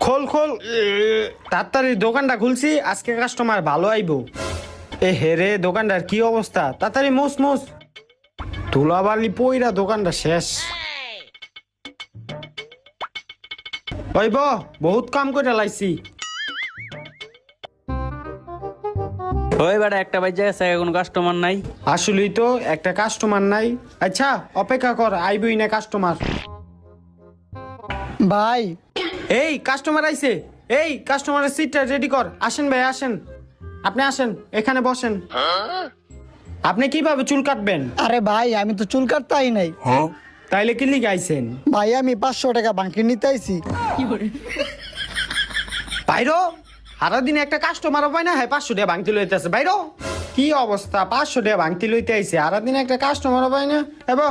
খোল খোল তাড়াতাড়ি দোকানটা খুলছি, আজকে কাস্টমার ভালো আইবো। এ হেরে দোকানটার কি অবস্থা, তাড়াতাড়ি মুস মুস। ধুলাবালি পইরা দোকানটা শেষ। ওইব বহুত কাম করে লাইছি। ওই বেটা একটা বাজে গেছে, কোনো কাস্টমার নাই। আসলেই তো একটা কাস্টমার নাই। আচ্ছা অপেক্ষা কর, আইবই না কাস্টমার। ভাই এই কাস্টমার আইছে, এই কাস্টমারের সিটটা রেডি কর। আসেন ভাই আসেন, আপনি আসেন এখানে বসেন। আপনি কিভাবে চুল কাটবেন? আরে ভাই আমি তো চুল কাটতাই নাই। তাইলে কি লিগে আইছেন? ভাই আমি 500 টাকা বাকি নিতে আইছি। বাইরো সারাদিনে একটা কাস্টমারও পায় না, হ্যাঁ 500 টাকা ভাঙতি লইতে আছে। বাইরো কি অবস্থা, 500 টাকা ভাঙতি লইতে আইছে, সারাদিনে একটা কাস্টমারও পায় না। এবার